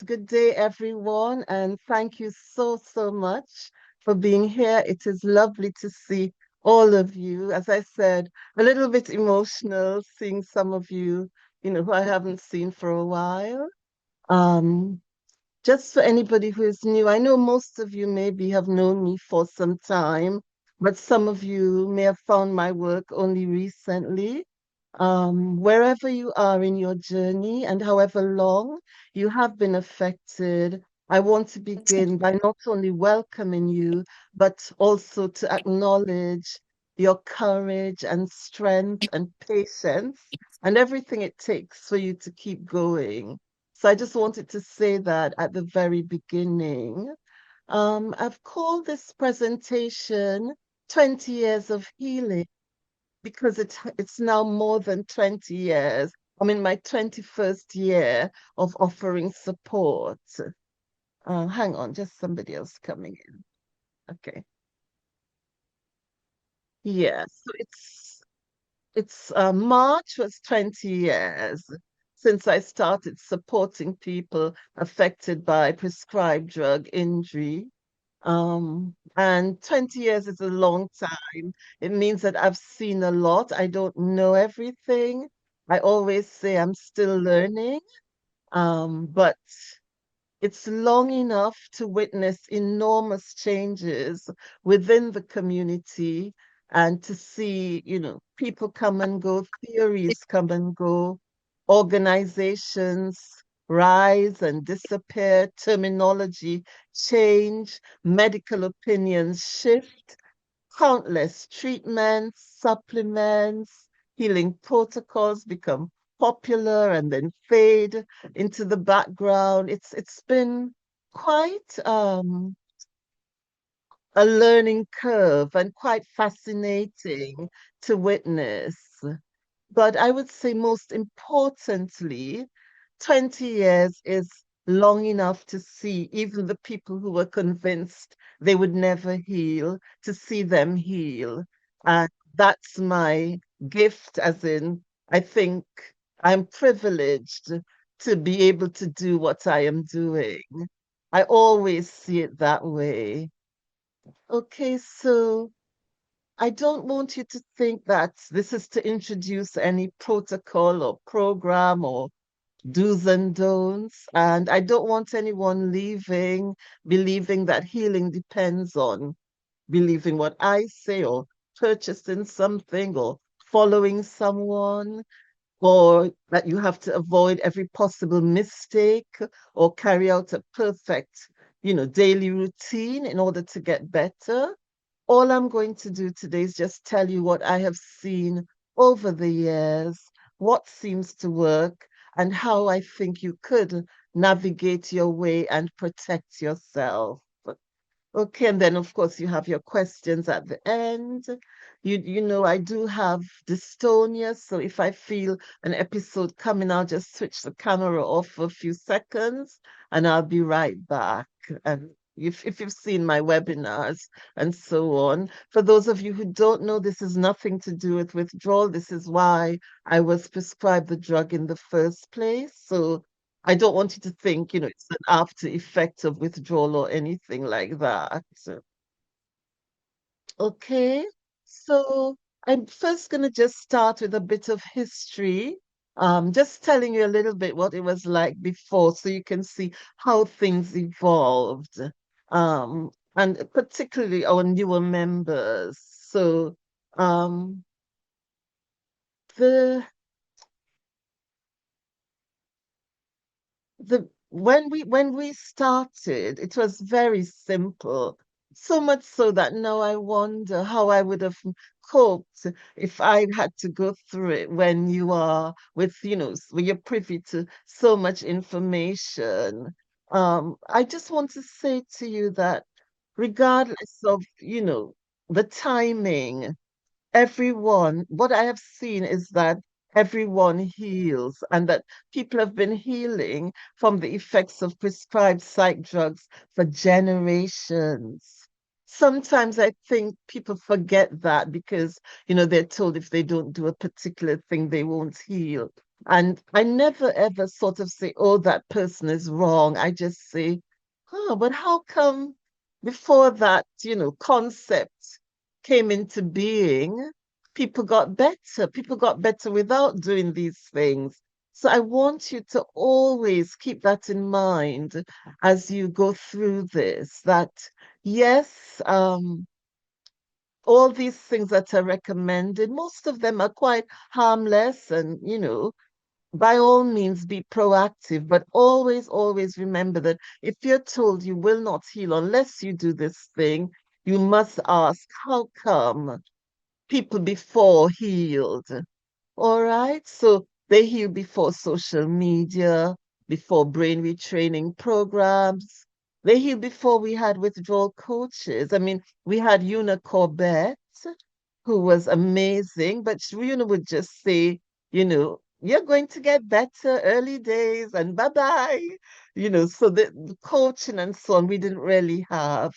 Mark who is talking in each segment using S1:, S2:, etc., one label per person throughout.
S1: good day, everyone, and thank you so much for being here. It is lovely to see all of you. As I said, a little bit emotional seeing some of you, who I haven't seen for a while. Um, just for anybody who is new, I know most of you maybe have known me for some time, but some of you may have found my work only recently. Wherever you are in your journey and however long you have been affected, I want to begin by not only welcoming you, but also to acknowledge your courage and strength and patience and everything it takes for you to keep going. So I just wanted to say that at the very beginning. I've called this presentation 20 Years of Healing because it's now more than 20 years. I'm in my 21st year of offering support. Hang on, just somebody else coming in. Okay. Yeah, so it's March was 20 years since I started supporting people affected by prescribed drug injury. And 20 years is a long time. It means that I've seen a lot. I don't know everything. I always say I'm still learning. But it's long enough to witness enormous changes within the community and to see, people come and go, theories come and go, organizations rise and disappear, terminology change, medical opinions shift, countless treatments, supplements, healing protocols become popular and then fade into the background. It's been quite a learning curve and quite fascinating to witness. But I would say most importantly, 20 years is long enough to see even the people who were convinced they would never heal, to see them heal. And that's my gift, as in, I think I'm privileged to be able to do what I am doing. I always see it that way. Okay, so I don't want you to think that this is to introduce any protocol or program or do's and don'ts. And I don't want anyone leaving believing that healing depends on believing what I say or purchasing something or following someone or that you have to avoid every possible mistake or carry out a perfect, daily routine in order to get better. All I'm going to do today is just tell you what I have seen over the years, what seems to work, and how I think you could navigate your way and protect yourself. Okay, and then of course you have your questions at the end. You know I do have dystonia, so if I feel an episode coming, I'll just switch the camera off for a few seconds and I'll be right back. And if you've seen my webinars and so on, for those of you who don't know, this is nothing to do with withdrawal. This is why I was prescribed the drug in the first place. So I don't want you to think, it's an after effect of withdrawal or anything like that. Okay, so I'm first going to just start with a bit of history, just telling you a little bit what it was like before so you can see how things evolved, and particularly our newer members. So, um, the when we started, it was very simple. So much so that now I wonder how I would have coped if I had to go through it when you are with, when you're privy to so much information. I just want to say to you that regardless of, the timing, what I have seen is that everyone heals and that people have been healing from the effects of prescribed psych drugs for generations. Sometimes I think people forget that because, they're told if they don't do a particular thing, they won't heal. And I never ever sort of say, oh, that person is wrong. I just say, oh, but how come before that, concept came into being, people got better. People got better without doing these things. So I want you to always keep that in mind as you go through this, that yes, all these things that are recommended, most of them are quite harmless and, by all means be proactive, but always, always remember that if you're told you will not heal unless you do this thing, you must ask, how come people before healed? All right. So they heal before social media, before brain retraining programs. They heal before we had withdrawal coaches. I mean, we had Una Corbett, who was amazing, but Una would just say, you're going to get better early days and bye-bye. So the coaching and so on, we didn't really have.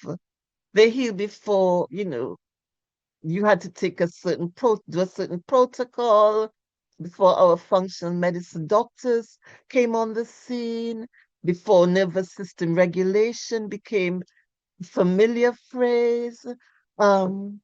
S1: They heal before, you had to take do a certain protocol before our functional medicine doctors came on the scene, before nervous system regulation became a familiar phrase. Um,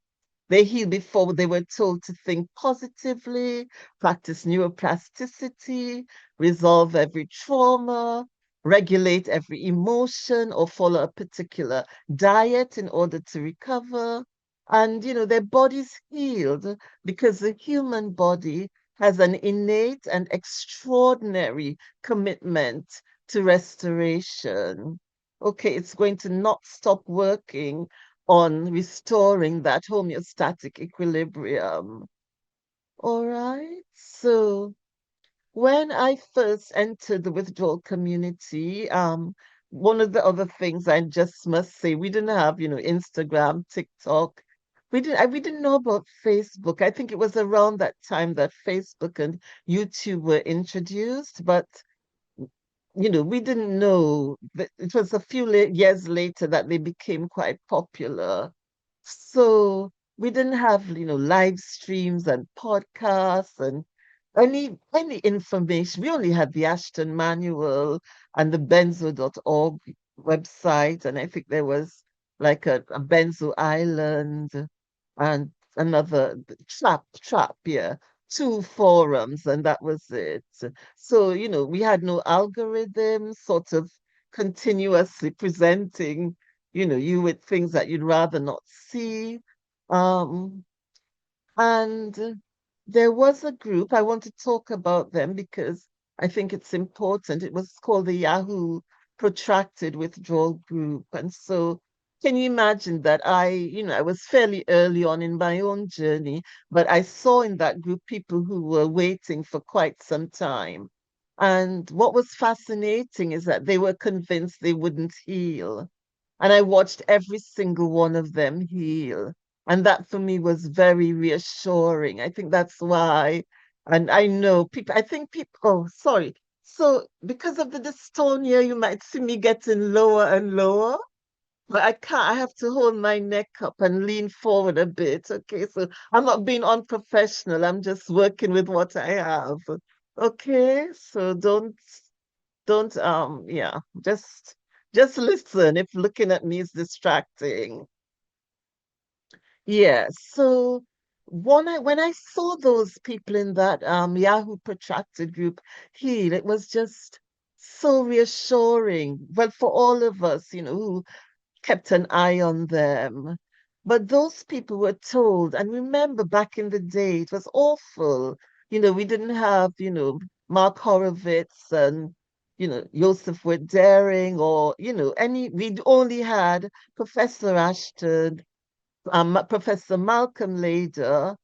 S1: they healed before they were told to think positively, practice neuroplasticity, resolve every trauma, regulate every emotion, or follow a particular diet in order to recover. And, their bodies healed because the human body has an innate and extraordinary commitment to restoration. Okay, it's going to not stop working on restoring that homeostatic equilibrium. All right. So when I first entered the withdrawal community, one of the other things I just must say, we didn't have, Instagram, TikTok. We didn't know about Facebook. I think it was around that time that Facebook and YouTube were introduced, but we didn't know that it was a few years later that they became quite popular. So we didn't have, live streams and podcasts and any information. We only had the Ashton Manual and the benzo.org website, and I think there was like a Benzo Island and another yeah, two forums, and that was it. So, we had no algorithm sort of continuously presenting, you with things that you'd rather not see. Um, and there was a group, I want to talk about them because I think it's important. It was called the Yahoo Protracted Withdrawal Group. And so can you imagine that I was fairly early on in my own journey, but I saw in that group people who were waiting for quite some time. And what was fascinating is that they were convinced they wouldn't heal. And I watched every single one of them heal. And that for me was very reassuring. I think that's why. And I know people, I think people, oh, sorry. So because of the dystonia, you might see me getting lower and lower, but I can't, I have to hold my neck up and lean forward a bit. Okay. So I'm not being unprofessional. I'm just working with what I have. Okay. So yeah, just listen if looking at me is distracting. Yeah, so when I saw those people in that Yahoo protracted group heal, it was just so reassuring. Well, for all of us, who kept an eye on them. But those people were told, and remember back in the day, it was awful. We didn't have, Mark Horowitz and, Joseph Daring or, we'd only had Professor Ashton, Professor Malcolm Lader,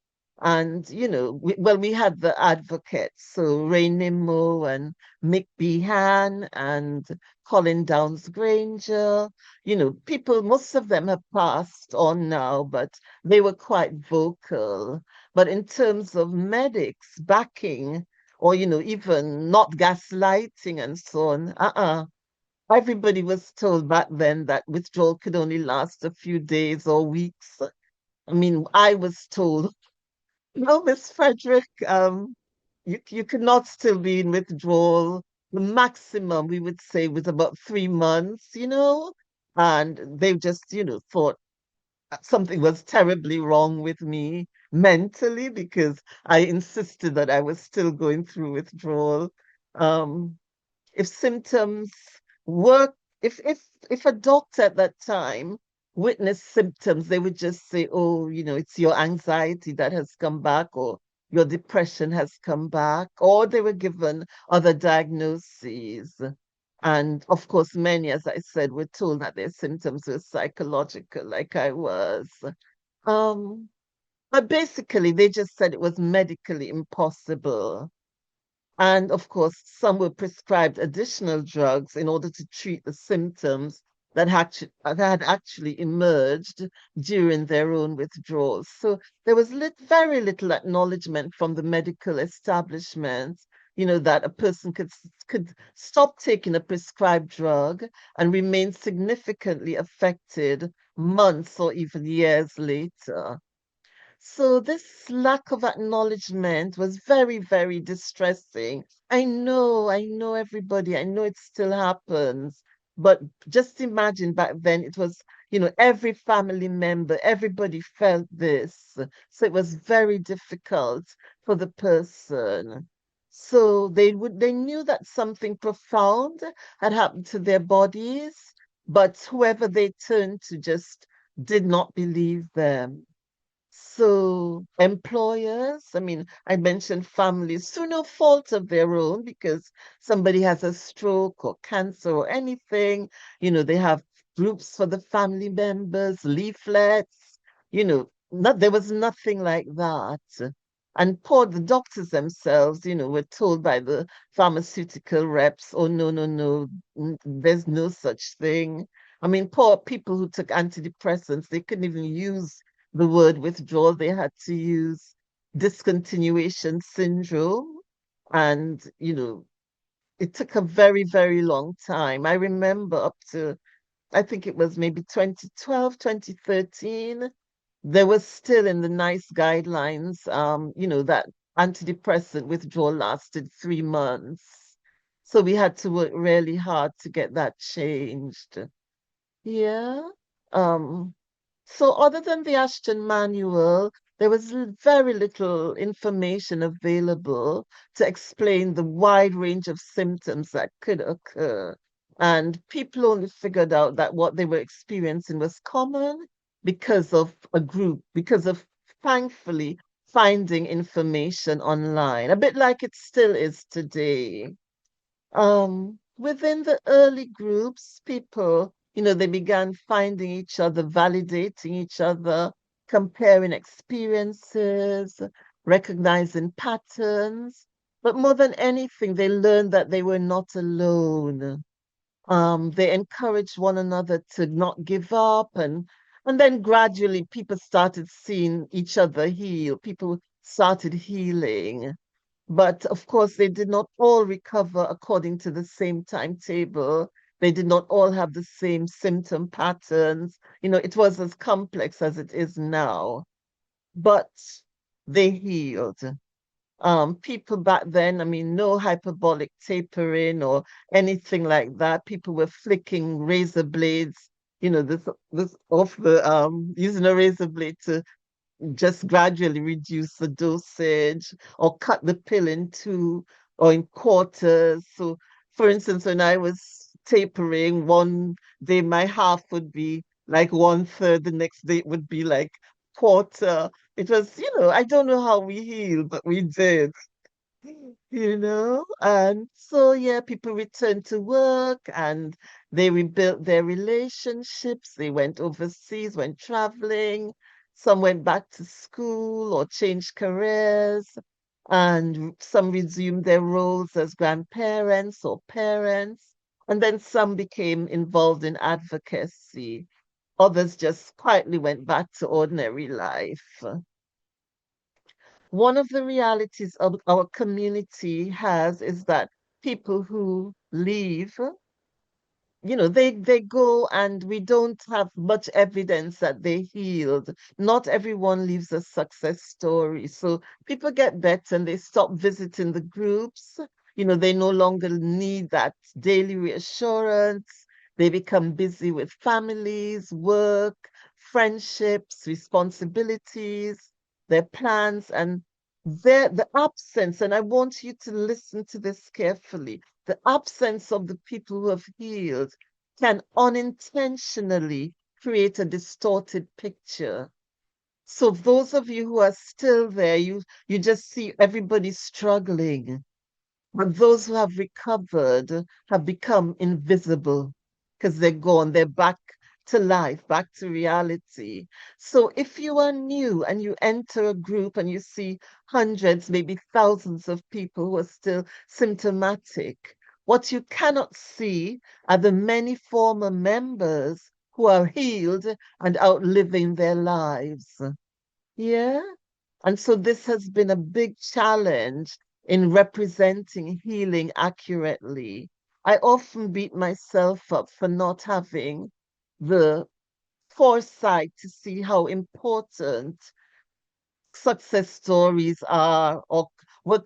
S1: and we had the advocates, so Ray Nimmo and Mick Behan and Colin Downs Granger. People, most of them have passed on now, but they were quite vocal. But in terms of medics backing, or even not gaslighting and so on, everybody was told back then that withdrawal could only last a few days or weeks. I mean, I was told, no, Miss Frederick, you could not still be in withdrawal. The maximum we would say was about 3 months, and they just, thought something was terribly wrong with me mentally because I insisted that I was still going through withdrawal. Um, if symptoms were if a doctor at that time witnessed symptoms, they would just say, oh, it's your anxiety that has come back, or your depression has come back, or they were given other diagnoses. And of course, many, as I said, were told that their symptoms were psychological, like I was. Um, but basically, they just said it was medically impossible. And of course, some were prescribed additional drugs in order to treat the symptoms that had actually emerged during their own withdrawals. So there was very little acknowledgement from the medical establishment, that a person could stop taking a prescribed drug and remain significantly affected months or even years later. So this lack of acknowledgement was very, very distressing. I know everybody, I know it still happens, but just imagine back then it was, every family member, everybody felt this. So it was very difficult for the person. So they knew that something profound had happened to their bodies, but whoever they turned to just did not believe them. So employers, I mean, I mentioned families through no fault of their own because somebody has a stroke or cancer or anything, they have groups for the family members, leaflets, there was nothing like that. And poor the doctors themselves, were told by the pharmaceutical reps, oh, no, no, no, there's no such thing. I mean, poor people who took antidepressants, they couldn't even use the word withdrawal, they had to use discontinuation syndrome. And, it took a very, very long time. I remember up to, I think it was maybe 2012, 2013, there was still in the NICE guidelines, that antidepressant withdrawal lasted 3 months. So we had to work really hard to get that changed. Yeah. Um, so other than the Ashton Manual, there was very little information available to explain the wide range of symptoms that could occur. And people only figured out that what they were experiencing was common because of a group, because of thankfully finding information online, a bit like it still is today. Within the early groups, people, they began finding each other, validating each other, comparing experiences, recognizing patterns. But more than anything, they learned that they were not alone. They encouraged one another to not give up, and then gradually people started seeing each other heal. People started healing. But of course, they did not all recover according to the same timetable. They did not all have the same symptom patterns. It was as complex as it is now, but they healed. People back then, I mean, no hyperbolic tapering or anything like that. People were flicking razor blades, this off the using a razor blade to just gradually reduce the dosage or cut the pill in two or in quarters. So, for instance, when I was tapering, one day my half would be like one third, the next day it would be like quarter. It was, I don't know how we healed, but we did. And so, yeah, people returned to work and they rebuilt their relationships. They went overseas, went traveling. Some went back to school or changed careers, and some resumed their roles as grandparents or parents. And then some became involved in advocacy. Others just quietly went back to ordinary life. One of the realities of our community has is that people who leave they go and we don't have much evidence that they healed. Not everyone leaves a success story. So people get better and they stop visiting the groups. They no longer need that daily reassurance. They become busy with families, work, friendships, responsibilities, their plans, and the absence, and I want you to listen to this carefully, the absence of the people who have healed can unintentionally create a distorted picture. So those of you who are still there, you just see everybody struggling. But those who have recovered have become invisible because they're gone. They're back to life, back to reality. So if you are new and you enter a group and you see hundreds, maybe thousands of people who are still symptomatic, what you cannot see are the many former members who are healed and outliving their lives. Yeah. And so this has been a big challenge in representing healing accurately. I often beat myself up for not having the foresight to see how important success stories are or were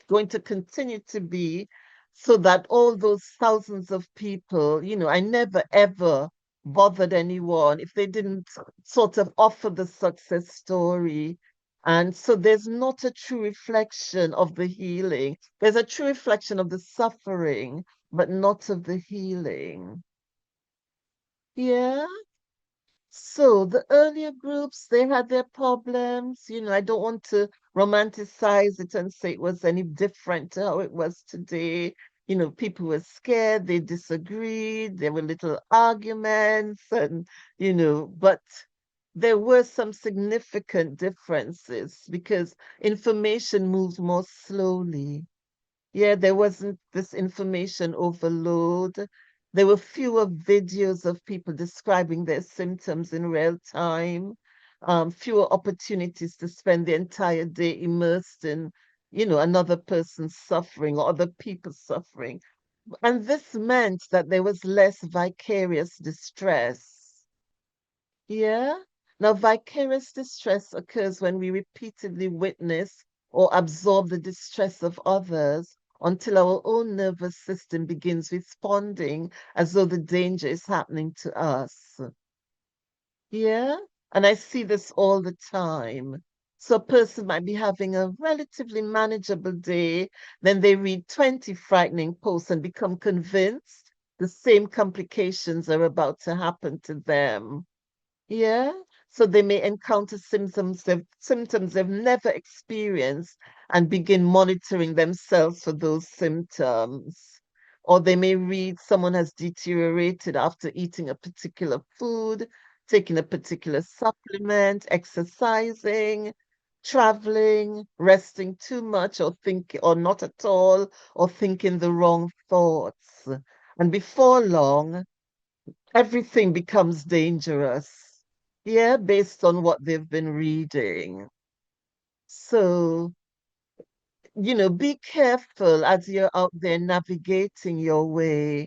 S1: going to continue to be so that all those thousands of people, I never ever bothered anyone if they didn't sort of offer the success story. And so there's not a true reflection of the healing. There's a true reflection of the suffering, but not of the healing. Yeah. So the earlier groups, they had their problems. I don't want to romanticize it and say it was any different to how it was today. People were scared, they disagreed, there were little arguments, and, but there were some significant differences because information moved more slowly. Yeah, there wasn't this information overload. There were fewer videos of people describing their symptoms in real time, fewer opportunities to spend the entire day immersed in, another person's suffering or other people's suffering. And this meant that there was less vicarious distress. Yeah. Now, vicarious distress occurs when we repeatedly witness or absorb the distress of others until our own nervous system begins responding as though the danger is happening to us. Yeah. And I see this all the time. So a person might be having a relatively manageable day, then they read 20 frightening posts and become convinced the same complications are about to happen to them. Yeah. So they may encounter symptoms they've never experienced and begin monitoring themselves for those symptoms. Or they may read someone has deteriorated after eating a particular food, taking a particular supplement, exercising, traveling, resting too much or think or not at all, or thinking the wrong thoughts. And before long, everything becomes dangerous. Yeah, based on what they've been reading. So, be careful as you're out there navigating your way.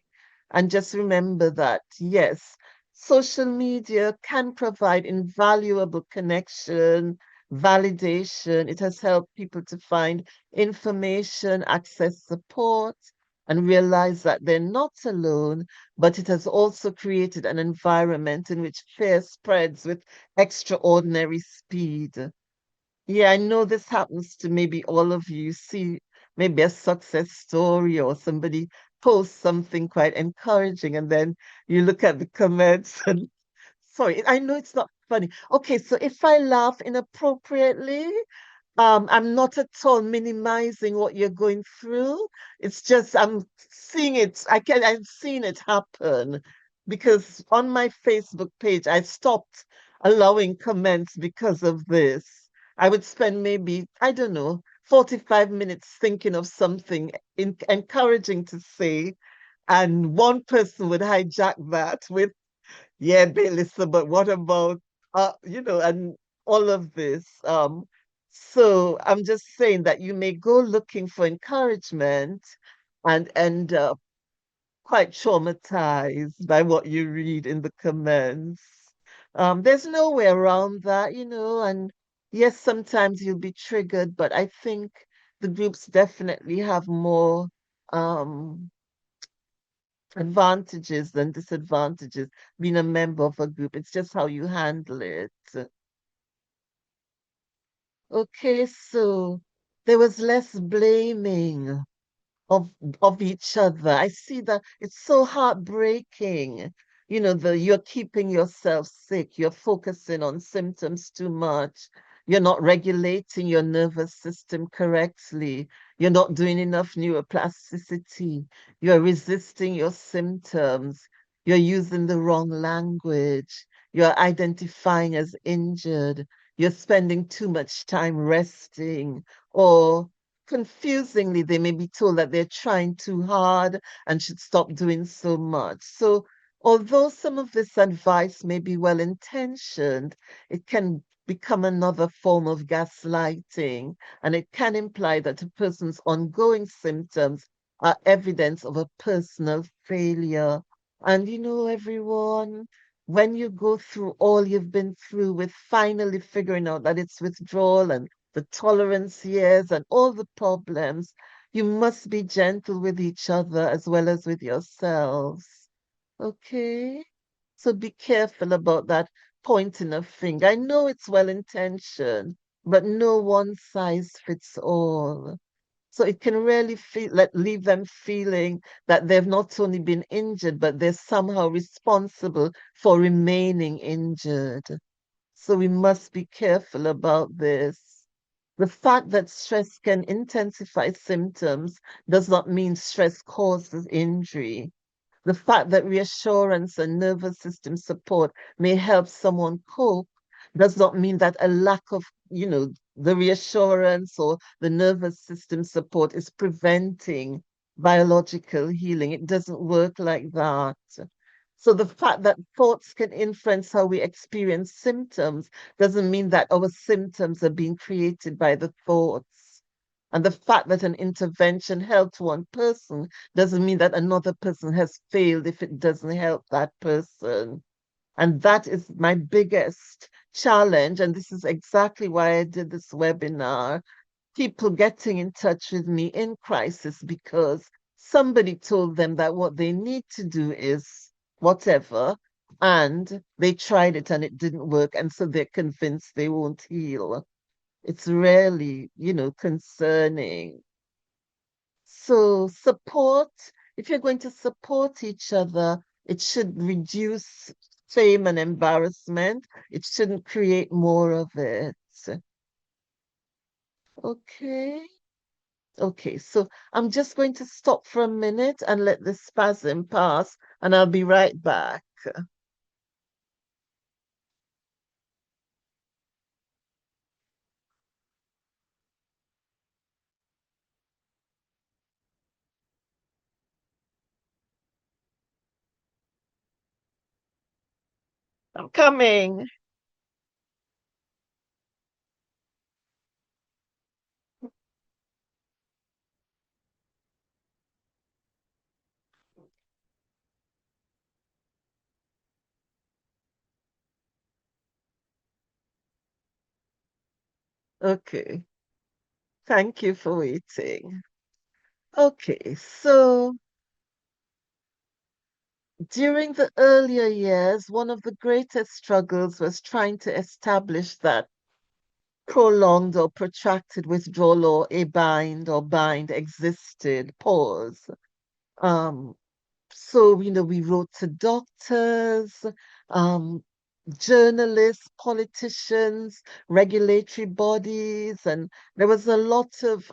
S1: And just remember that, yes, social media can provide invaluable connection, validation. It has helped people to find information, access support, and realize that they're not alone, but it has also created an environment in which fear spreads with extraordinary speed. Yeah, I know this happens to maybe all of you. See maybe a success story or somebody posts something quite encouraging, and then you look at the comments and sorry, I know it's not funny. Okay, so if I laugh inappropriately, I'm not at all minimizing what you're going through. It's just I'm seeing it. I've seen it happen because on my Facebook page, I stopped allowing comments because of this. I would spend maybe, I don't know, 45 minutes thinking of something encouraging to say, and one person would hijack that with, yeah, Bailissa, but what about and all of this. So I'm just saying that you may go looking for encouragement and quite traumatized by what you read in the comments. There's no way around that, and yes, sometimes you'll be triggered, but I think the groups definitely have more um, advantages than disadvantages being a member of a group. It's just how you handle it. Okay, so there was less blaming of of each other. I see that it's so heartbreaking. You're keeping yourself sick. You're focusing on symptoms too much. You're not regulating your nervous system correctly. You're not doing enough neuroplasticity. You're resisting your symptoms. You're using the wrong language. You're identifying as injured. You're spending too much time resting or confusingly, they may be told that they're trying too hard and should stop doing so much. So, although some of this advice may be well intentioned, it can become another form of gaslighting, and it can imply that a person's ongoing symptoms are evidence of a personal failure. And everyone, when you go through all you've been through with finally figuring out that it's withdrawal and the tolerance years and all the problems, you must be gentle with each other as well as with yourselves. Okay? So be careful about that pointing a finger. I know it's well intentioned, but no one size fits all. So it can really leave them feeling that they've not only been injured, but they're somehow responsible for remaining injured. So we must be careful about this. The fact that stress can intensify symptoms does not mean stress causes injury. The fact that reassurance and nervous system support may help someone cope does not mean that a lack of, the reassurance or the nervous system support is preventing biological healing. It doesn't work like that. So the fact that thoughts can influence how we experience symptoms doesn't mean that our symptoms are being created by the thoughts. And the fact that an intervention helped one person doesn't mean that another person has failed if it doesn't help that person. And that is my biggest challenge. And this is exactly why I did this webinar. People getting in touch with me in crisis because somebody told them that what they need to do is whatever, and they tried it and it didn't work. And so they're convinced they won't heal. It's really, concerning. So support, if you're going to support each other, it should reduce shame and embarrassment. It shouldn't create more of it. Okay. Okay, so I'm just going to stop for a minute and let the spasm pass, and I'll be right back. I'm coming. Okay, thank you for waiting. Okay, so during the earlier years, one of the greatest struggles was trying to establish that prolonged or protracted withdrawal or a bind or bind existed. Pause. Um, so, we wrote to doctors, um, journalists, politicians, regulatory bodies, and there was a lot of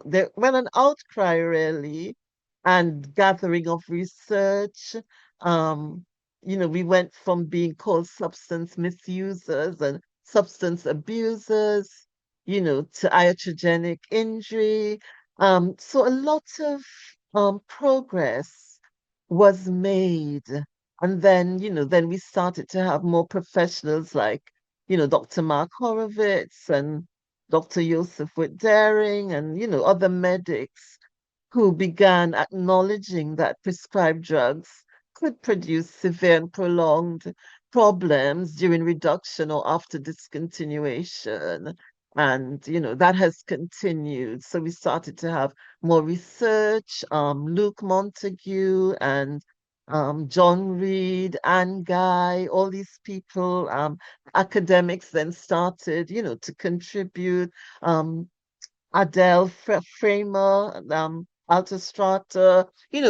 S1: there went an outcry really and gathering of research. Um, we went from being called substance misusers and substance abusers, to iatrogenic injury. So a lot of progress was made. And then we started to have more professionals like, Dr. Mark Horowitz and Dr. Joseph Witt Daring and, other medics who began acknowledging that prescribed drugs could produce severe and prolonged problems during reduction or after discontinuation. And, that has continued. So we started to have more research. Luke Montague and John Reed, Anne Guy, all these people, academics then started, to contribute. Um, Adele Framer, Altostrata,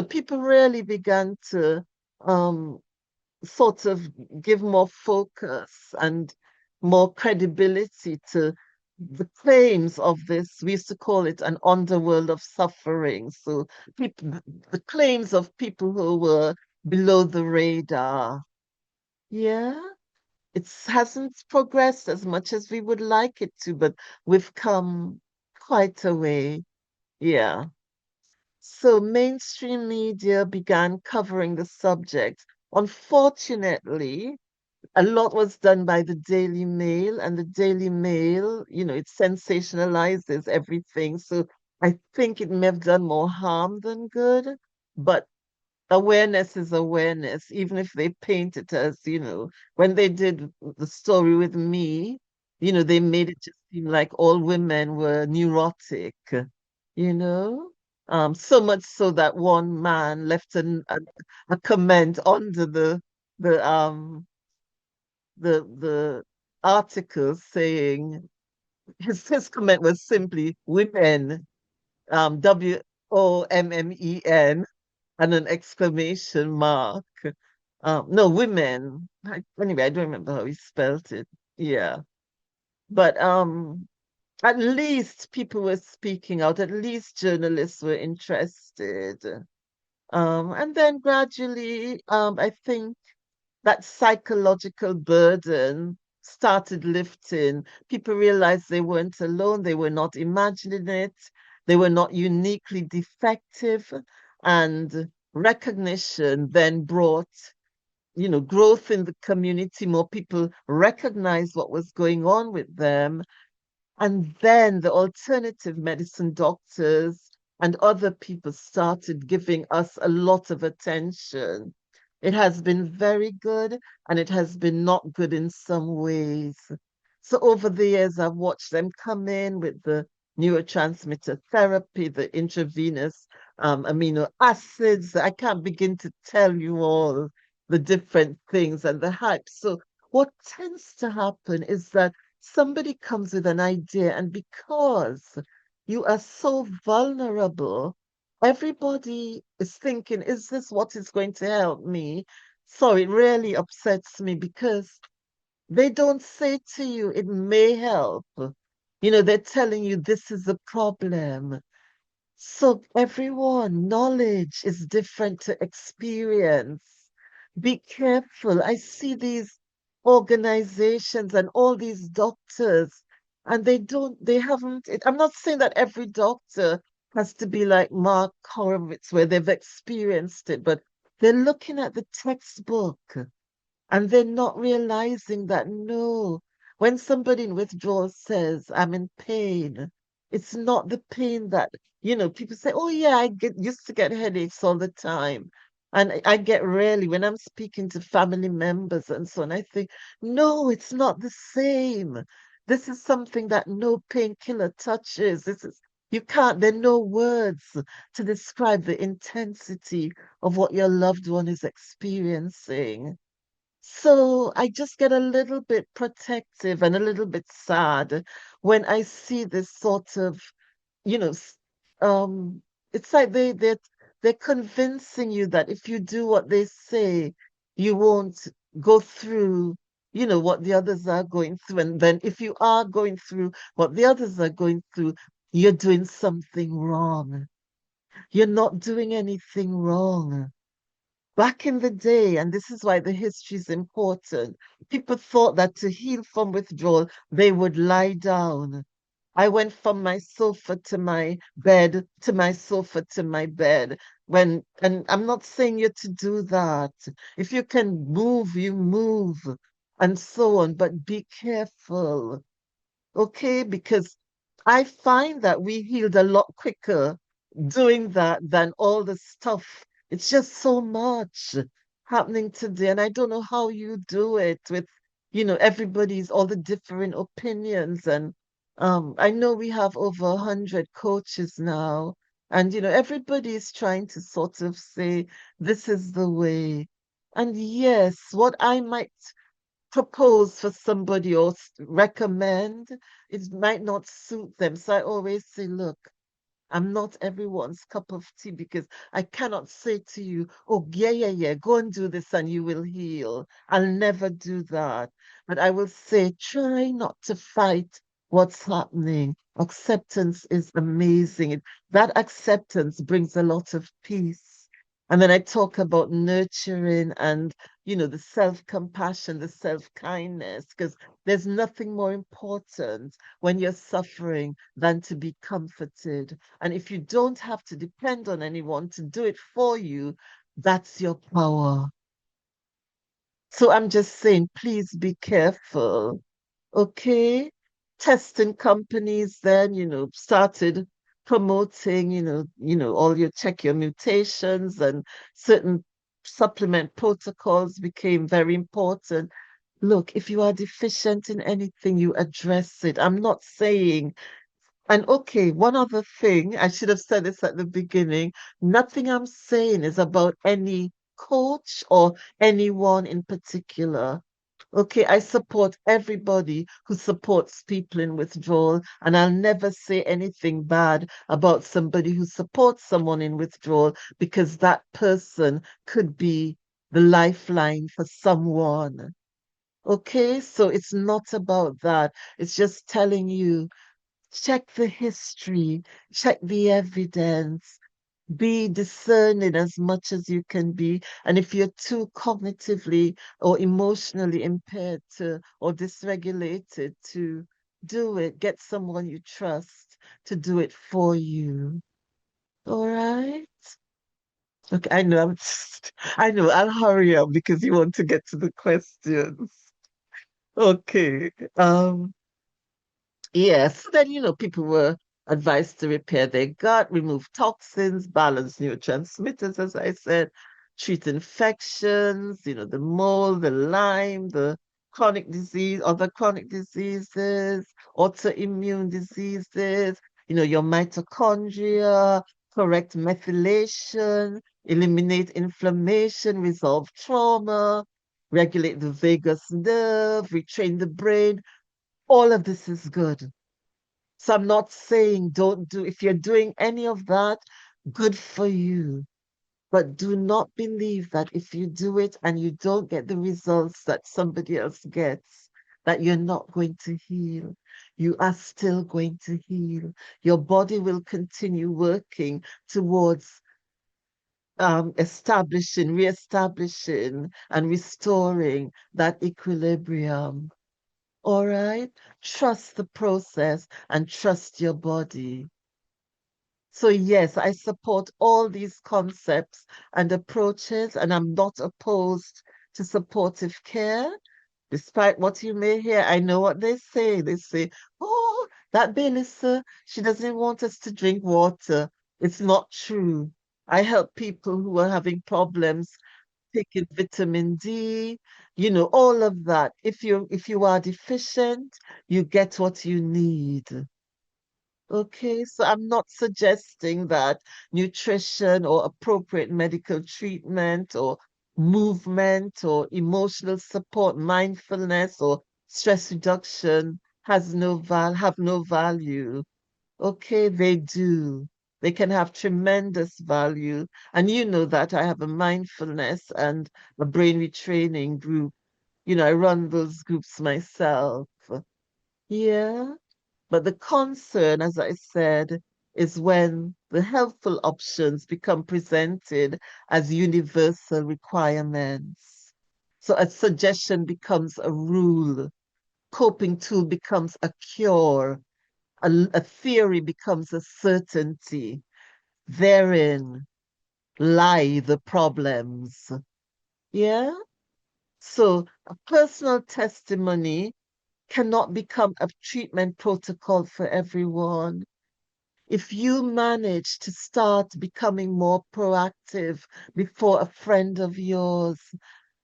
S1: people really began to um, sort of give more focus and more credibility to the claims of this. We used to call it an underworld of suffering. So people, the claims of people who were below the radar. Yeah, it hasn't progressed as much as we would like it to, but we've come quite a way. Yeah. So mainstream media began covering the subject. Unfortunately, a lot was done by the Daily Mail, and the Daily Mail, it sensationalizes everything. So I think it may have done more harm than good, but awareness is awareness, even if they paint it as, when they did the story with me, they made it just seem like all women were neurotic, you know? So much so that one man left a comment under the article saying his comment was simply women, WOMMEN, and an exclamation mark. No, women. Anyway, I don't remember how he spelled it. Yeah. But at least people were speaking out, at least journalists were interested. And then gradually, I think that psychological burden started lifting. People realized they weren't alone, they were not imagining it, they were not uniquely defective, and recognition then brought, growth in the community. More people recognized what was going on with them, and then the alternative medicine doctors and other people started giving us a lot of attention. It has been very good and it has been not good in some ways. So over the years, I've watched them come in with the neurotransmitter therapy, the intravenous amino acids. I can't begin to tell you all the different things and the hype. So what tends to happen is that somebody comes with an idea, and because you are so vulnerable, everybody is thinking, is this what is going to help me? So it really upsets me because they don't say to you, it may help. They're telling you this is a problem. So everyone, knowledge is different to experience. Be careful. I see these organizations and all these doctors, and they haven't, I'm not saying that every doctor has to be like Mark Horowitz, where they've experienced it, but they're looking at the textbook and they're not realizing that no, when somebody in withdrawal says, I'm in pain, it's not the pain that, people say, oh yeah, I used to get headaches all the time. And I get really, when I'm speaking to family members and so on, I think, no, it's not the same. This is something that no painkiller touches. You can't, there are no words to describe the intensity of what your loved one is experiencing. So I just get a little bit protective and a little bit sad when I see this sort of, you know, s- um, it's like they're convincing you that if you do what they say, you won't go through, what the others are going through. And then if you are going through what the others are going through, you're doing something wrong. You're not doing anything wrong. Back in the day, and this is why the history is important, people thought that to heal from withdrawal, they would lie down. I went from my sofa to my bed, to my sofa to my bed. And I'm not saying you to do that. If you can move, you move, and so on, but be careful, okay? Because I find that we healed a lot quicker doing that than all the stuff. It's just so much happening today. And I don't know how you do it with, everybody's all the different opinions. And I know we have over 100 coaches now. And, everybody's trying to sort of say, this is the way. And yes, what I might propose for somebody or recommend, it might not suit them. So I always say, look, I'm not everyone's cup of tea because I cannot say to you, oh, yeah, yeah, yeah, go and do this and you will heal. I'll never do that. But I will say, try not to fight what's happening. Acceptance is amazing. That acceptance brings a lot of peace. And then I talk about nurturing and, the self-compassion, the self-kindness, because there's nothing more important when you're suffering than to be comforted. And if you don't have to depend on anyone to do it for you, that's your power. So I'm just saying, please be careful. Okay? Testing companies then, started promoting, all your check your mutations and certain supplement protocols became very important. Look, if you are deficient in anything, you address it. I'm not saying and okay, one other thing, I should have said this at the beginning. Nothing I'm saying is about any coach or anyone in particular. Okay, I support everybody who supports people in withdrawal, and I'll never say anything bad about somebody who supports someone in withdrawal because that person could be the lifeline for someone. Okay, so it's not about that. It's just telling you check the history, check the evidence, be discerning as much as you can be. And if you're too cognitively or emotionally impaired or dysregulated to do it, get someone you trust to do it for you. All right? Okay, I know I know I'll hurry up because you want to get to the questions. Okay. Yes, then people were advised to repair their gut, remove toxins, balance neurotransmitters, as I said, treat infections, the mold, the Lyme, the chronic disease, other chronic diseases, autoimmune diseases, your mitochondria, correct methylation, eliminate inflammation, resolve trauma, regulate the vagus nerve, retrain the brain. All of this is good. So I'm not saying don't do, if you're doing any of that, good for you. But do not believe that if you do it and you don't get the results that somebody else gets, that you're not going to heal. You are still going to heal. Your body will continue working towards establishing, reestablishing, and restoring that equilibrium. All right? Trust the process and trust your body. So, yes, I support all these concepts and approaches, and I'm not opposed to supportive care. Despite what you may hear, I know what they say. They say, oh, that Belissa, she doesn't want us to drink water. It's not true. I help people who are having problems taking vitamin D, all of that. If you are deficient, you get what you need. Okay, so I'm not suggesting that nutrition or appropriate medical treatment or movement or emotional support, mindfulness or stress reduction have no value. Okay, they do. They can have tremendous value. And you know that I have a mindfulness and a brain retraining group. I run those groups myself. Yeah. But the concern, as I said, is when the helpful options become presented as universal requirements. So a suggestion becomes a rule, coping tool becomes a cure, a theory becomes a certainty. Therein lie the problems. Yeah? So a personal testimony cannot become a treatment protocol for everyone. If you manage to start becoming more proactive before a friend of yours,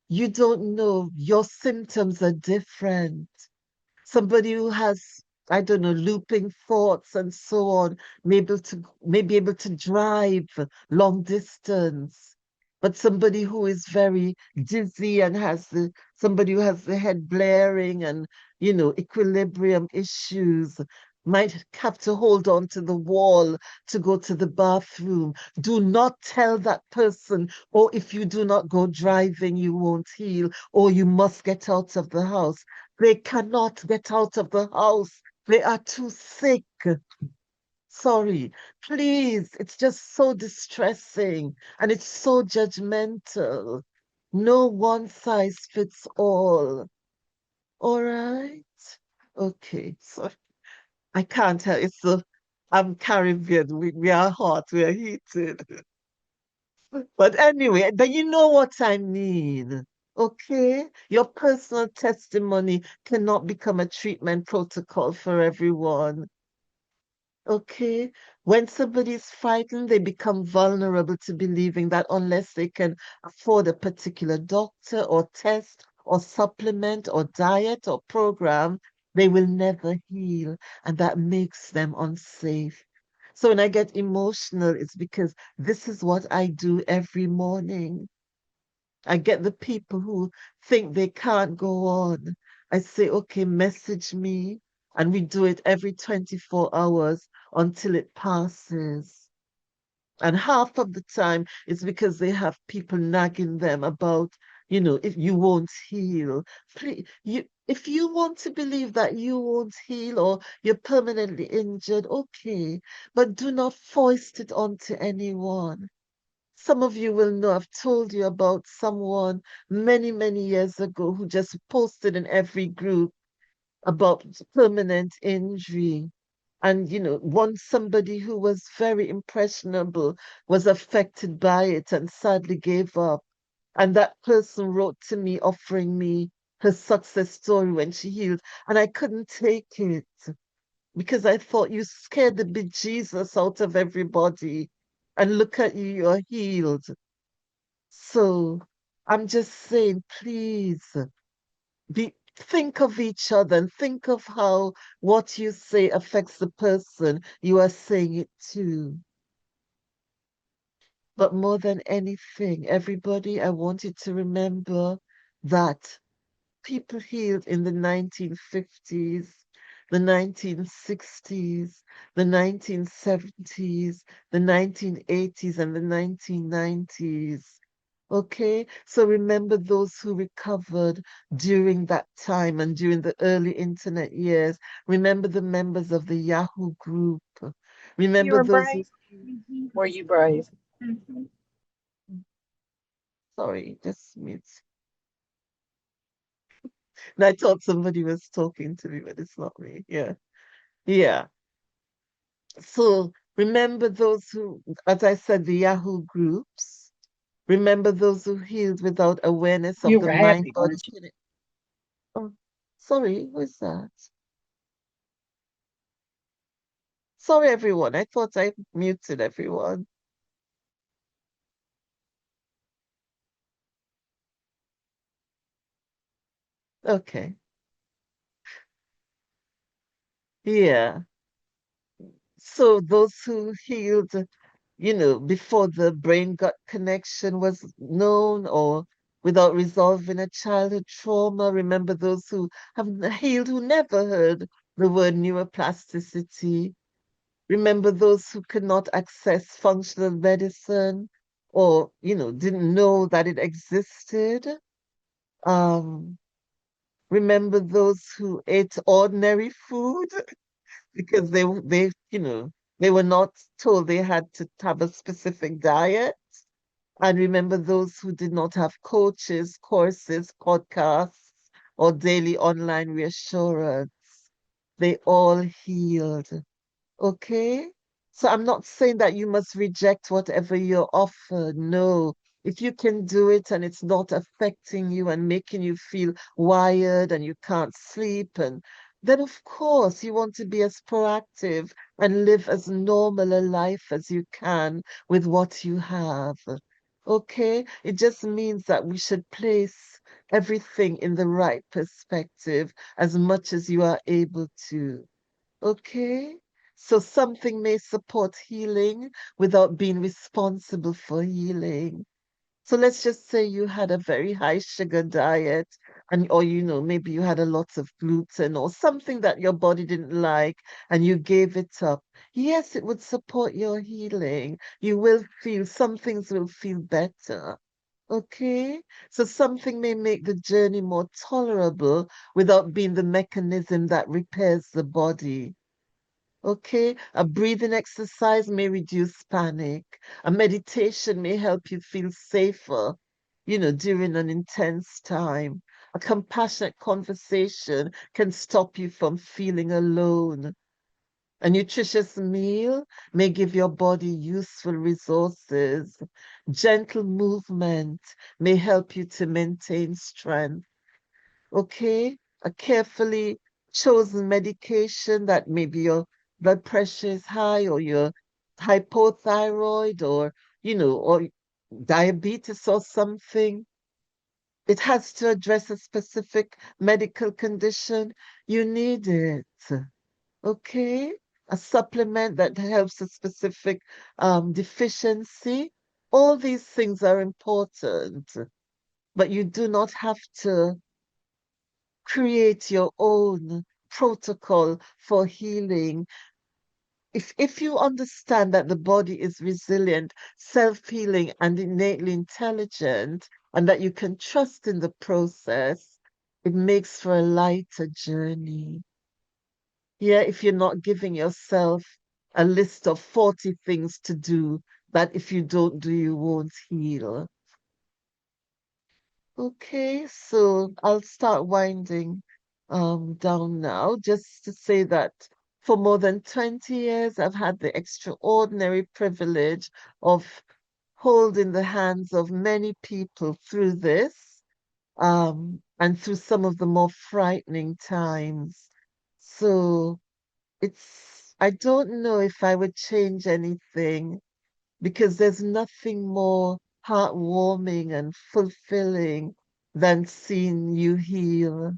S1: you don't know, your symptoms are different. Somebody who has, I don't know, looping thoughts and so on, may be able to drive long distance. But somebody who is very dizzy and somebody who has the head blaring and, equilibrium issues might have to hold on to the wall to go to the bathroom. Do not tell that person, or if you do not go driving, you won't heal, or you must get out of the house. They cannot get out of the house. They are too sick. Sorry. Please, it's just so distressing and it's so judgmental. No one size fits all. All right. Okay. So I can't tell. I'm Caribbean. We are hot. We are heated. But anyway, but you know what I mean. Okay? Your personal testimony cannot become a treatment protocol for everyone. Okay? When somebody's frightened, they become vulnerable to believing that unless they can afford a particular doctor or test or supplement or diet or program, they will never heal. And that makes them unsafe. So when I get emotional, it's because this is what I do every morning. I get the people who think they can't go on. I say, okay, message me. And we do it every 24 hours until it passes. And half of the time it's because they have people nagging them about, if you won't heal. Please, if you want to believe that you won't heal or you're permanently injured, okay, but do not foist it onto anyone. Some of you will know I've told you about someone many, many years ago who just posted in every group about permanent injury. And, somebody who was very impressionable was affected by it and sadly gave up. And that person wrote to me offering me her success story when she healed. And I couldn't take it because I thought you scared the bejesus out of everybody. And look at you, you're healed. So I'm just saying, please think of each other and think of how what you say affects the person you are saying it to. But more than anything, everybody, I want you to remember that people healed in the 1950s, the 1960s, the 1970s, the 1980s, and the 1990s. Okay, so remember those who recovered during that time and during the early internet years. Remember the members of the Yahoo group.
S2: You
S1: Remember
S2: were
S1: those who,
S2: brave. Were you brave?
S1: sorry, just mute. And I thought somebody was talking to me, but it's not me. Yeah. Yeah. So remember those who, as I said, the Yahoo groups. Remember those who healed without awareness of
S2: You
S1: the
S2: were
S1: mind
S2: happy,
S1: body
S2: weren't you?
S1: connection. Oh, sorry, who is that? Sorry, everyone. I thought I muted everyone. Okay. Yeah. So those who healed, before the brain gut connection was known or without resolving a childhood trauma, remember those who have healed who never heard the word neuroplasticity. Remember those who could not access functional medicine or, didn't know that it existed. Um, Remember those who ate ordinary food because they were not told they had to have a specific diet. And remember those who did not have coaches, courses, podcasts, or daily online reassurance. They all healed. Okay? So I'm not saying that you must reject whatever you're offered. No. If you can do it and it's not affecting you and making you feel wired and you can't sleep, and then of course you want to be as proactive and live as normal a life as you can with what you have. Okay? It just means that we should place everything in the right perspective as much as you are able to. Okay? So something may support healing without being responsible for healing. So let's just say you had a very high sugar diet and or maybe you had a lot of gluten or something that your body didn't like and you gave it up. Yes, it would support your healing. You will feel some things will feel better. Okay? So something may make the journey more tolerable without being the mechanism that repairs the body. Okay, a breathing exercise may reduce panic. A meditation may help you feel safer, during an intense time. A compassionate conversation can stop you from feeling alone. A nutritious meal may give your body useful resources. Gentle movement may help you to maintain strength. Okay? A carefully chosen medication that maybe your blood pressure is high or you're hypothyroid or diabetes or something. It has to address a specific medical condition. You need it. Okay? A supplement that helps a specific deficiency. All these things are important, but you do not have to create your own protocol for healing. If you understand that the body is resilient, self-healing, and innately intelligent, and that you can trust in the process, it makes for a lighter journey. Yeah, if you're not giving yourself a list of 40 things to do that if you don't do, you won't heal. Okay, so I'll start winding down now, just to say that for more than 20 years, I've had the extraordinary privilege of holding the hands of many people through this, and through some of the more frightening times. So I don't know if I would change anything because there's nothing more heartwarming and fulfilling than seeing you heal.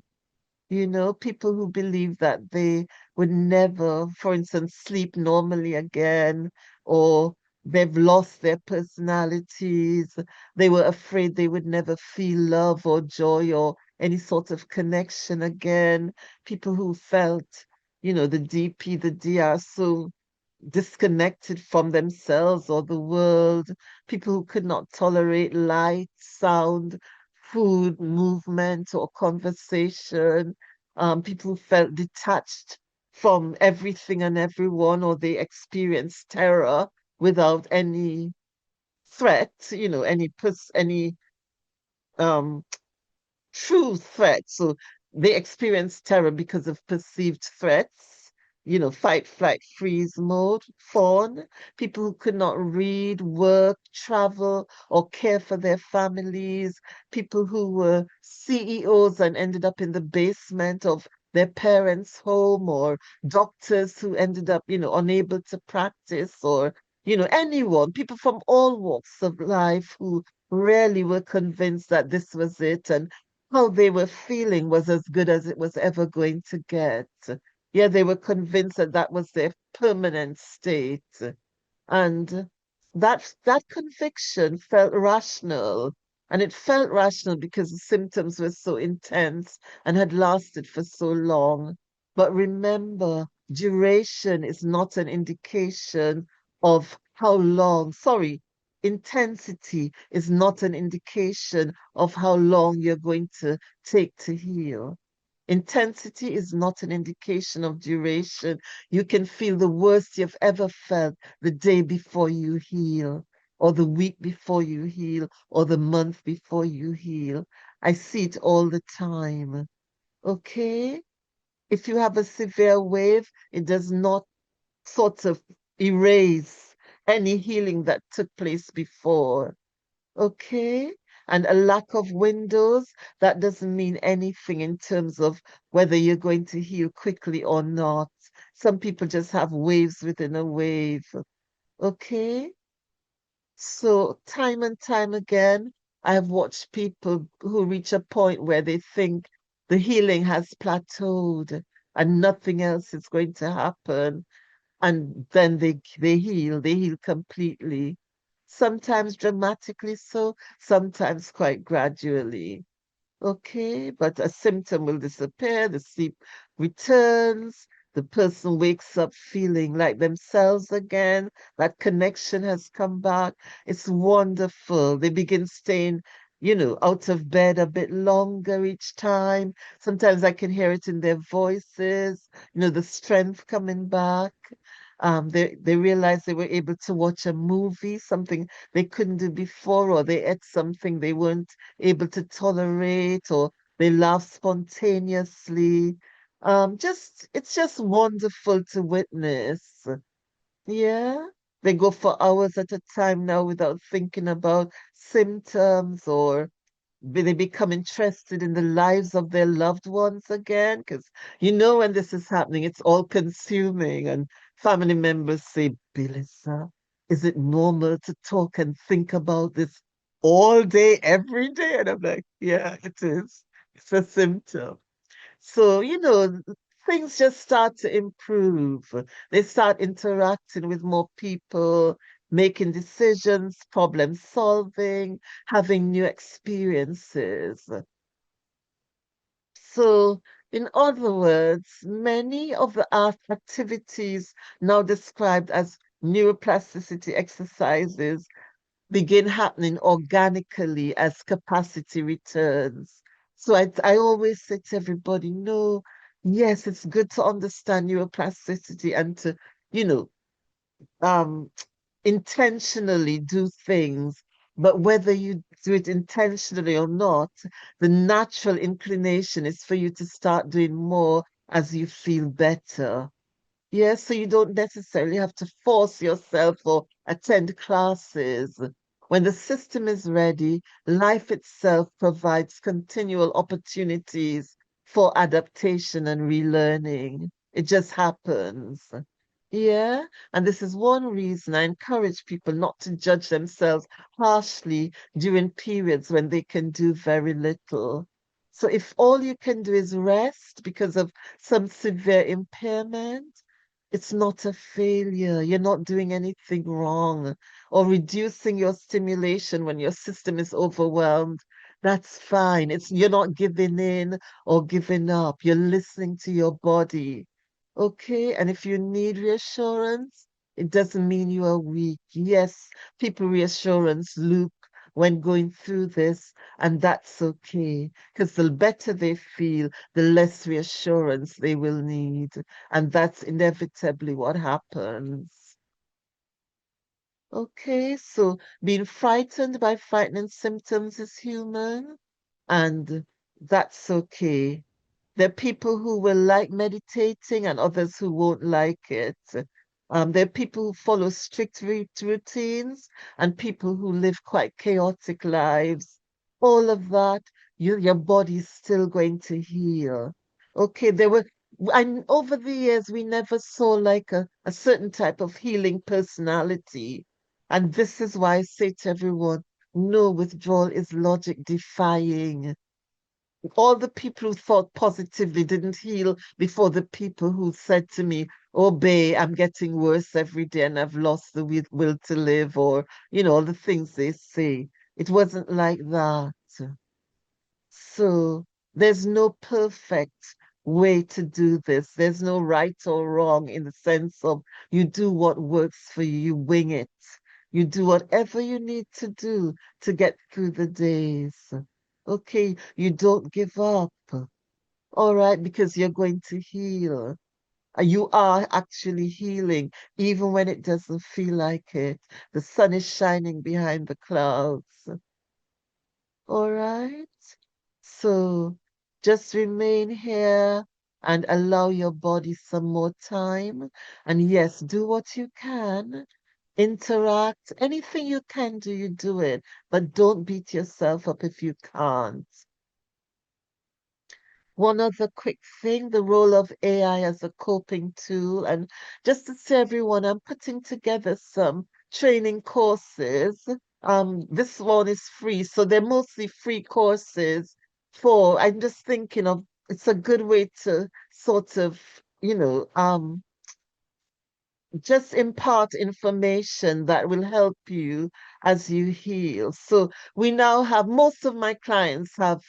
S1: People who believe that they would never, for instance, sleep normally again, or they've lost their personalities. They were afraid they would never feel love or joy or any sort of connection again. People who felt, the DP, the DR, so disconnected from themselves or the world, people who could not tolerate light, sound, food, movement, or conversation, people who felt detached from everything and everyone, or they experienced terror without any threat, any um true threats. So they experience terror because of perceived threats, fight, flight, freeze mode, fawn, people who could not read, work, travel, or care for their families, people who were CEOs and ended up in the basement of their parents' home, or doctors who ended up, unable to practice, or, anyone, people from all walks of life who really were convinced that this was it and how they were feeling was as good as it was ever going to get. Yeah, they were convinced that that was their permanent state. And that conviction felt rational. And it felt rational because the symptoms were so intense and had lasted for so long. But remember, duration is not an indication of how long, sorry, intensity is not an indication of how long you're going to take to heal. Intensity is not an indication of duration. You can feel the worst you've ever felt the day before you heal, or the week before you heal, or the month before you heal. I see it all the time. Okay? If you have a severe wave, it does not sort of erase any healing that took place before. Okay? And a lack of windows, that doesn't mean anything in terms of whether you're going to heal quickly or not. Some people just have waves within a wave. Okay? So time and time again, I've watched people who reach a point where they think the healing has plateaued and nothing else is going to happen. And then they heal completely. Sometimes dramatically so, sometimes quite gradually. Okay, but a symptom will disappear, the sleep returns, the person wakes up feeling like themselves again, that connection has come back. It's wonderful. They begin staying, out of bed a bit longer each time. Sometimes I can hear it in their voices, the strength coming back. They realize they were able to watch a movie, something they couldn't do before, or they ate something they weren't able to tolerate, or they laugh spontaneously. It's just wonderful to witness. Yeah. They go for hours at a time now without thinking about symptoms, or they become interested in the lives of their loved ones again. Because when this is happening, it's all consuming, and family members say, Belisa, is it normal to talk and think about this all day, every day? And I'm like, yeah, it is. It's a symptom. So, things just start to improve. They start interacting with more people, making decisions, problem solving, having new experiences. So, in other words, many of the art activities now described as neuroplasticity exercises begin happening organically as capacity returns. So I always say to everybody, no, yes, it's good to understand neuroplasticity and to, you know, um, intentionally do things. But whether you do it intentionally or not, the natural inclination is for you to start doing more as you feel better. Yes, so you don't necessarily have to force yourself or attend classes. When the system is ready, life itself provides continual opportunities for adaptation and relearning. It just happens. Yeah, and this is one reason I encourage people not to judge themselves harshly during periods when they can do very little. So if all you can do is rest because of some severe impairment, it's not a failure. You're not doing anything wrong. Or reducing your stimulation when your system is overwhelmed. That's fine. You're not giving in or giving up. You're listening to your body. Okay? And if you need reassurance, it doesn't mean you are weak. Yes, people reassurance loop when going through this, and that's okay. Because the better they feel, the less reassurance they will need. And that's inevitably what happens. Okay, so being frightened by frightening symptoms is human, and that's okay. There are people who will like meditating and others who won't like it. There are people who follow strict routines and people who live quite chaotic lives. All of that, your body's still going to heal. Okay, and over the years, we never saw like a certain type of healing personality. And this is why I say to everyone, no withdrawal is logic defying. All the people who thought positively didn't heal before the people who said to me, oh, babe, I'm getting worse every day and I've lost the will to live, or, all the things they say. It wasn't like that. So there's no perfect way to do this. There's no right or wrong in the sense of you do what works for you, you wing it. You do whatever you need to do to get through the days. Okay, you don't give up. All right, because you're going to heal. You are actually healing, even when it doesn't feel like it. The sun is shining behind the clouds. All right. So just remain here and allow your body some more time. And yes, do what you can. Interact. Anything you can do, you do it. But don't beat yourself up if you can't. One other quick thing, the role of AI as a coping tool. And just to say, everyone, I'm putting together some training courses. This one is free, so they're mostly free courses for, I'm just thinking of, it's a good way to sort of, you know, just impart information that will help you as you heal. So we now have most of my clients have,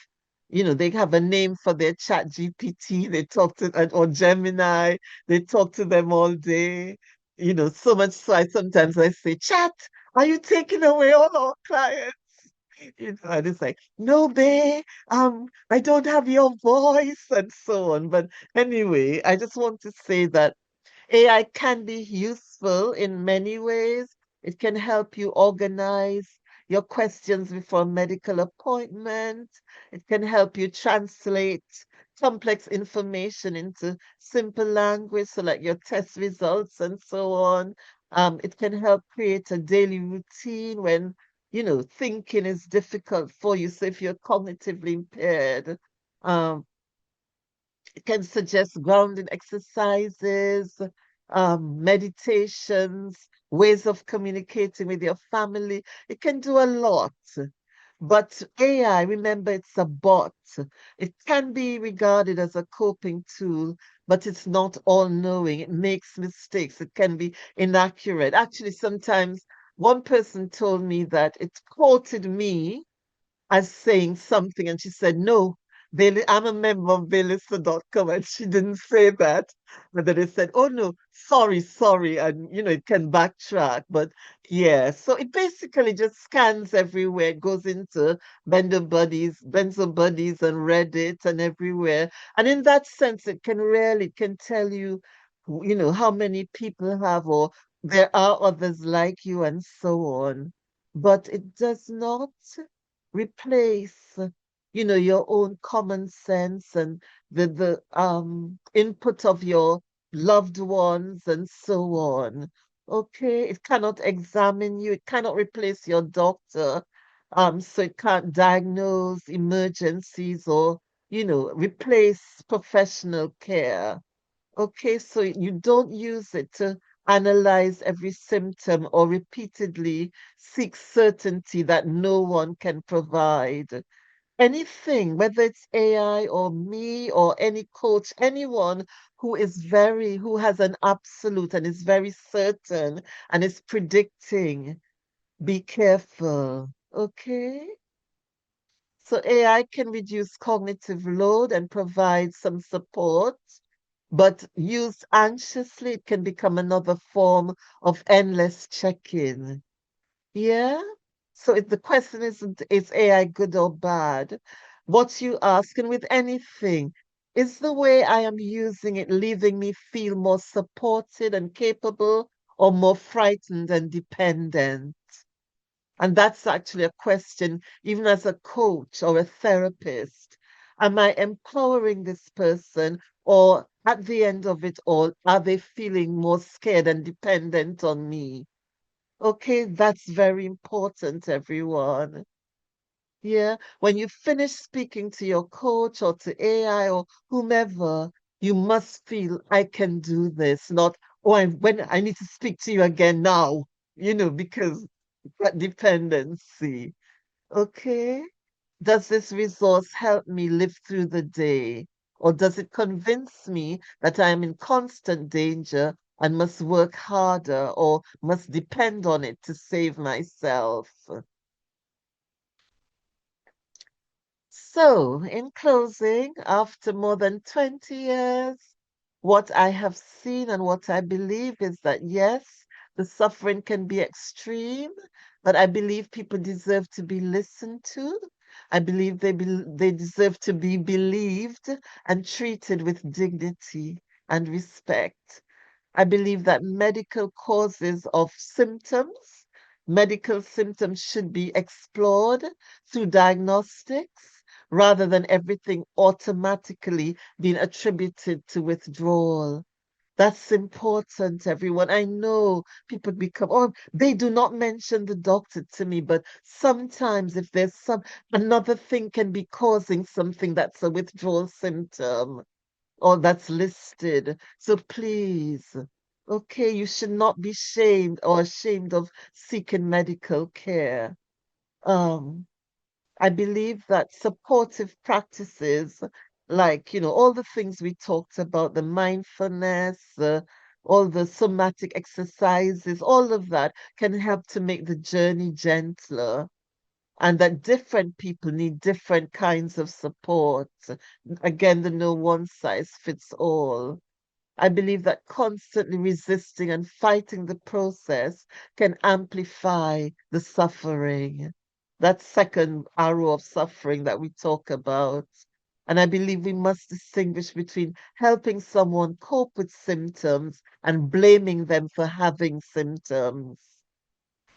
S1: they have a name for their chat GPT. They talk to or Gemini, they talk to them all day. So much so sometimes I say, chat, are you taking away all our clients? And it's like, no, babe, I don't have your voice and so on. But anyway, I just want to say that AI can be useful in many ways. It can help you organize your questions before a medical appointment. It can help you translate complex information into simple language, so like your test results and so on. It can help create a daily routine when, thinking is difficult for you. So if you're cognitively impaired, um, it can suggest grounding exercises, meditations, ways of communicating with your family. It can do a lot. But AI, remember, it's a bot. It can be regarded as a coping tool, but it's not all-knowing. It makes mistakes. It can be inaccurate. Actually, sometimes one person told me that it quoted me as saying something, and she said, no, Bailey, I'm a member of Bailista.com, and she didn't say that. But then they said, oh no, sorry, sorry, and it can backtrack. But yeah, so it basically just scans everywhere, goes into Benzo Buddies and Reddit and everywhere. And in that sense, it can tell you, how many people have, or there are others like you, and so on. But it does not replace, your own common sense and the input of your loved ones and so on. Okay, it cannot examine you, it cannot replace your doctor. So it can't diagnose emergencies or, replace professional care. Okay, so you don't use it to analyze every symptom or repeatedly seek certainty that no one can provide. Anything, whether it's AI or me or any coach, anyone who has an absolute and is very certain and is predicting, be careful. Okay? So AI can reduce cognitive load and provide some support, but used anxiously, it can become another form of endless check-in. Yeah? So if the question isn't, is AI good or bad? What you ask, and with anything, is the way I am using it leaving me feel more supported and capable or more frightened and dependent? And that's actually a question, even as a coach or a therapist. Am I empowering this person, or at the end of it all, are they feeling more scared and dependent on me? Okay, that's very important, everyone. Yeah, when you finish speaking to your coach or to AI or whomever, you must feel I can do this, not, oh, when I need to speak to you again now, because that dependency. Okay. Does this resource help me live through the day? Or does it convince me that I am in constant danger and must work harder or must depend on it to save myself? So, in closing, after more than 20 years, what I have seen and what I believe is that yes, the suffering can be extreme, but I believe people deserve to be listened to. I believe they deserve to be believed and treated with dignity and respect. I believe that medical symptoms should be explored through diagnostics rather than everything automatically being attributed to withdrawal. That's important, everyone. I know people become, oh, they do not mention the doctor to me, but sometimes if there's another thing can be causing something that's a withdrawal symptom or that's listed. So please, okay, you should not be shamed or ashamed of seeking medical care. Um, I believe that supportive practices, like, all the things we talked about, the mindfulness, all the somatic exercises, all of that can help to make the journey gentler, and that different people need different kinds of support. Again, the no one size fits all. I believe that constantly resisting and fighting the process can amplify the suffering. That second arrow of suffering that we talk about. And I believe we must distinguish between helping someone cope with symptoms and blaming them for having symptoms.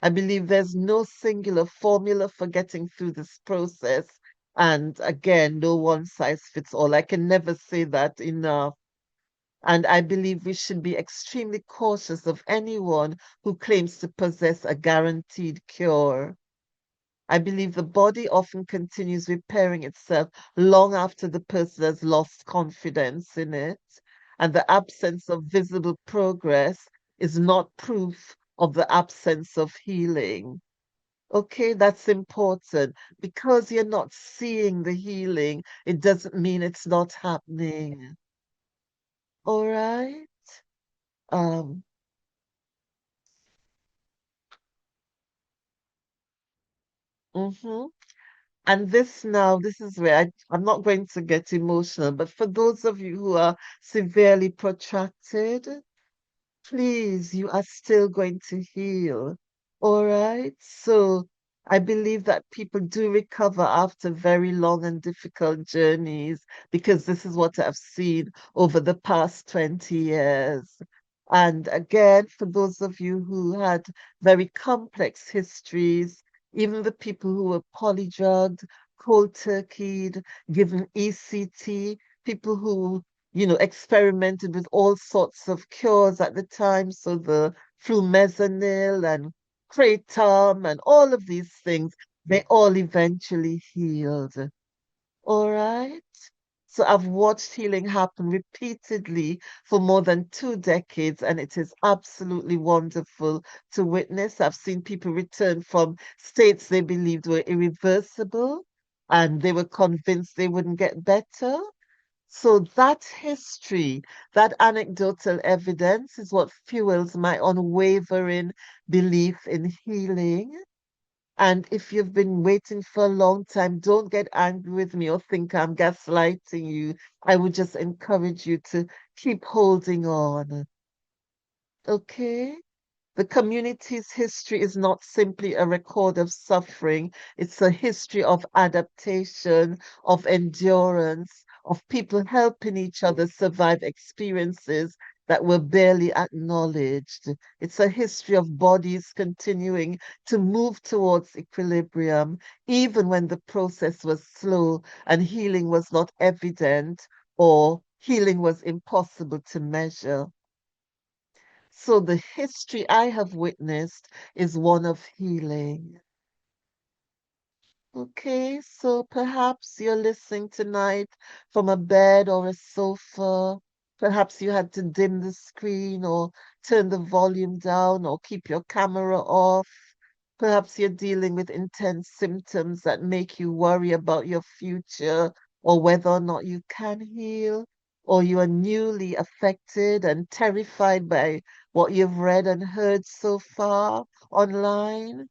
S1: I believe there's no singular formula for getting through this process. And again, no one size fits all. I can never say that enough. And I believe we should be extremely cautious of anyone who claims to possess a guaranteed cure. I believe the body often continues repairing itself long after the person has lost confidence in it. And the absence of visible progress is not proof of the absence of healing. Okay, that's important. Because you're not seeing the healing, it doesn't mean it's not happening. All right? Um, mhm. And this now, this is where I'm not going to get emotional, but for those of you who are severely protracted, please, you are still going to heal. All right? So I believe that people do recover after very long and difficult journeys because this is what I've seen over the past 20 years. And again, for those of you who had very complex histories, even the people who were polydrugged, cold turkeyed, given ECT, people who experimented with all sorts of cures at the time. So the flumezanil and kratom and all of these things, they all eventually healed. All right. So I've watched healing happen repeatedly for more than 2 decades, and it is absolutely wonderful to witness. I've seen people return from states they believed were irreversible, and they were convinced they wouldn't get better. So that history, that anecdotal evidence is what fuels my unwavering belief in healing. And if you've been waiting for a long time, don't get angry with me or think I'm gaslighting you. I would just encourage you to keep holding on. Okay? The community's history is not simply a record of suffering, it's a history of adaptation, of endurance, of people helping each other survive experiences that were barely acknowledged. It's a history of bodies continuing to move towards equilibrium, even when the process was slow and healing was not evident or healing was impossible to measure. So the history I have witnessed is one of healing. Okay, so perhaps you're listening tonight from a bed or a sofa. Perhaps you had to dim the screen or turn the volume down or keep your camera off. Perhaps you're dealing with intense symptoms that make you worry about your future or whether or not you can heal, or you are newly affected and terrified by what you've read and heard so far online.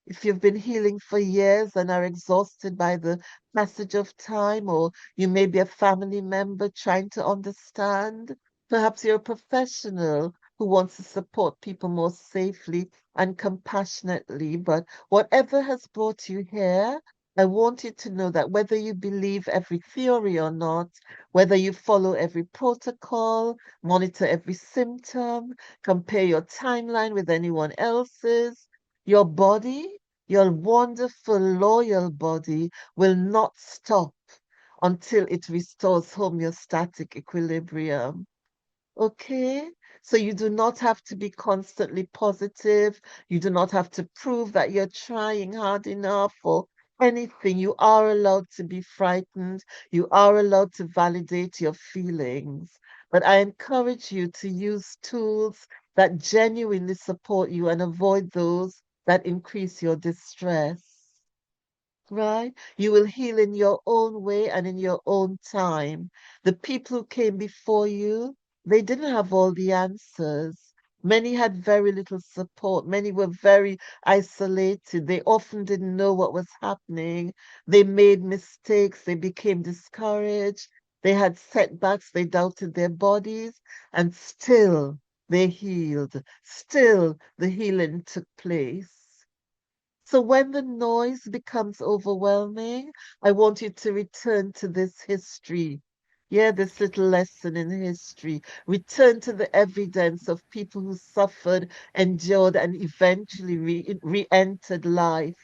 S1: If you've been healing for years and are exhausted by the passage of time, or you may be a family member trying to understand, perhaps you're a professional who wants to support people more safely and compassionately. But whatever has brought you here, I want you to know that whether you believe every theory or not, whether you follow every protocol, monitor every symptom, compare your timeline with anyone else's, your body, your wonderful, loyal body will not stop until it restores homeostatic equilibrium. Okay? So you do not have to be constantly positive. You do not have to prove that you're trying hard enough or anything. You are allowed to be frightened. You are allowed to validate your feelings. But I encourage you to use tools that genuinely support you and avoid those that increase your distress, right? You will heal in your own way and in your own time. The people who came before you, they didn't have all the answers. Many had very little support. Many were very isolated. They often didn't know what was happening. They made mistakes. They became discouraged. They had setbacks. They doubted their bodies. And still, they healed. Still, the healing took place. So when the noise becomes overwhelming, I want you to return to this history. Yeah, this little lesson in history. Return to the evidence of people who suffered, endured, and eventually re-entered life.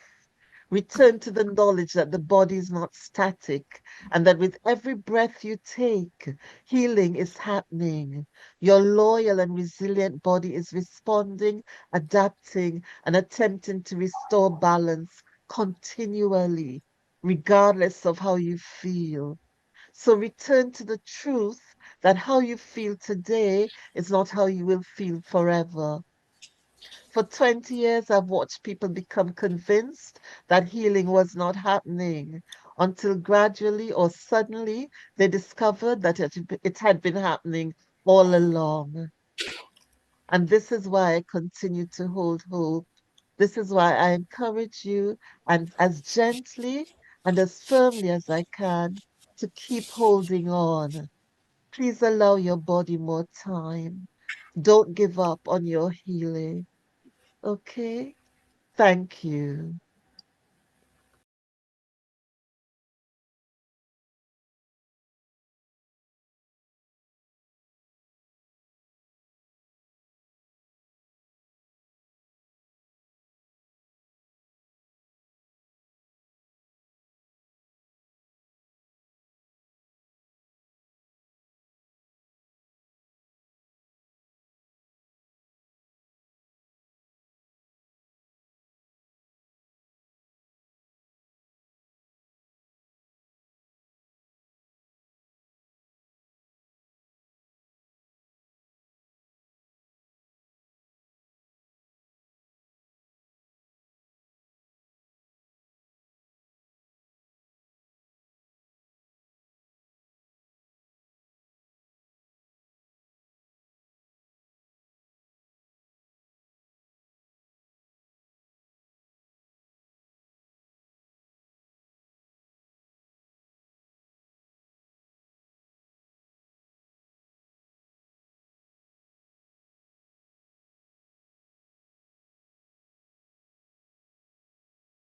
S1: Return to the knowledge that the body is not static and that with every breath you take, healing is happening. Your loyal and resilient body is responding, adapting, and attempting to restore balance continually, regardless of how you feel. So return to the truth that how you feel today is not how you will feel forever. For 20 years, I've watched people become convinced that healing was not happening until gradually or suddenly they discovered that it had been happening all along. And this is why I continue to hold hope. This is why I encourage you, and as gently and as firmly as I can, to keep holding on. Please allow your body more time. Don't give up on your healing. Okay? Thank you.